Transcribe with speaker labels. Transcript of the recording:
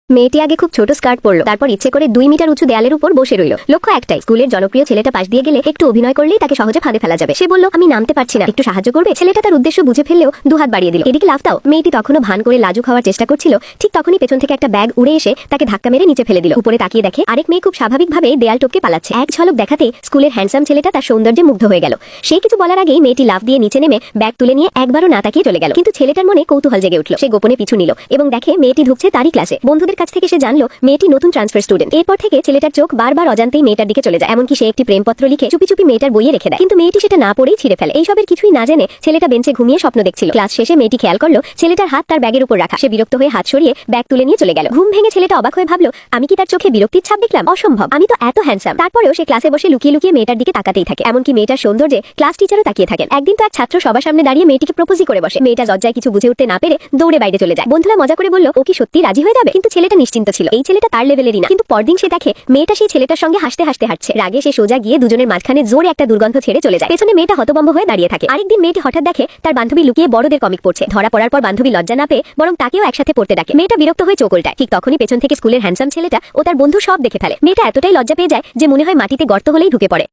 Speaker 1: মেয়েটি আগে খুব ছোট স্কার্ট পরলো, তারপর ইচ্ছে করে 2 মিটার উঁচু দেয়ালের উপর বসে রইল। লক্ষ্য একটাই, স্কুলের জনপ্রিয় ছেলেটা পাশ দিয়ে গেলে একটু অভিনয় করলেই তাকে সহজে ফাঁদে ফেলা যাবে। সে বলল, আমি নামতে পারছি না, একটু সাহায্য করবে? ছেলেটা তার উদ্দেশ্য বুঝে ফেললেও দুহাত বাড়িয়ে দিল। এদিকে লাফটাও মেয়েটি তখনও ভান করে লাজুক হওয়ার চেষ্টা করছিল। ঠিক তখনই পেছন থেকে একটা ব্যাগ উড়ে এসে তাকে ধাক্কা মেরে নিচে ফেলে দিল। উপরে তাকিয়ে দেখে আরেক মেয়ে খুব স্বাভাবিকভাবে দেয়াল টপকে পালাচ্ছে। এক ঝলক দেখাতে স্কুলের হ্যান্ডসাম ছেলেটা তার সৌন্দর্যে মুগ্ধ হয়ে গেল। সে কিছু বলার আগেই মেয়েটি লাফ দিয়ে নিচে নেমে ব্যাগ তুলে নিয়ে একবারও না তাকিয়ে চলে গেল। কিন্তু ছেলেটার মনে কৌতূহল জেগে উঠল। সে গোপনে পিছু নিল এবং দেখে মেয়েটি ঢুকছে তারই ক্লাসে। বন্ধুদের কাছ থেকে সে জানলো মেয়েটি নতুন ট্রান্সফার স্টুডেন্ট। এরপর থেকে ছেলেটার চোখ বারবার অজান্তেই মেয়েটার দিকে চলে যায়। এমনকি সে একটি প্রেমপত্র লিখে চুপি চুপি মেয়েটার বইয়ে রেখে দেয়। কিন্তু মেয়েটি সেটা না পড়েই ছিঁড়ে ফেলে। এইসবের কিছুই না জেনে ছেলেটা বেঞ্চে ঘুমিয়ে স্বপ্ন দেখছিল। ক্লাস শেষে মেয়েটি খেয়াল করলো ছেলেটার হাত তার ব্যাগের উপর রাখা। সে বিরক্ত হয়ে হাত সরিয়ে ব্যাগ তুলে নিয়ে চলে গেল। ঘুম ভেঙে ছেলেটা অবাক হয়ে ভাবলো, আমি কি তার চোখে বিরক্তির ছাপ দেখলাম? অসম্ভব, আমি তো এত হ্যান্ডসাম। তারপরেও সে ক্লাসে বসে লুকিয়ে লুকিয়ে মেয়েটার দিকে তাকাতেই থাকে। এমনকি মেয়েটার সৌন্দর্যে ক্লাস টিচারও তাকিয়ে থাকেন। একদিন তো এক ছাত্র সবার সামনে দাঁড়িয়ে মেয়েটিকে প্রপোজই করে বসে। মেয়েটা লজ্জায় কিছু বুঝে উঠতে না পেরে দৌড়ে বাইরে চলে যায়। বন্ধুরা মজা করে বলল, ও কি সত্যি রাজি হয়ে যাবে? কিন্তু ছেলেটা নিশ্চিন্ত ছিল, এই ছেলেটা তার লেভেলেরই না। কিন্তু পরদিন সে দেখে মেয়েটা সেই ছেলেটার সঙ্গে হাসতে হাসতে হাঁটছে। রাগে সে সোজা গিয়ে দুজনের মাঝখানে জোরে একটা দুর্গন্ধ ছেড়ে চলে যায়। পেছনে মেয়েটা হতভম্ব হয়ে দাঁড়িয়ে থাকে। আরেকদিন মেয়েটি হঠাৎ দেখে তার বান্ধবী লুকিয়ে বড়দের কমিক পড়ছে। ধরা পড়ার পর বান্ধবী লজ্জা না পেয়ে বরং তাকেও একসাথে পড়তে ডাকে। মেয়েটা বিরক্ত হয়ে চোখ উল্টায়। ঠিক তখনই পেছন থেকে স্কুলের হ্যান্ডসাম ছেলেটা ও তার বন্ধু সব দেখে ফেলে। মেয়েটা এতটাই লজ্জা পেয়ে যায় যে মনে হয় মাটিতে গর্ত হলেই ঢুকে পড়ে।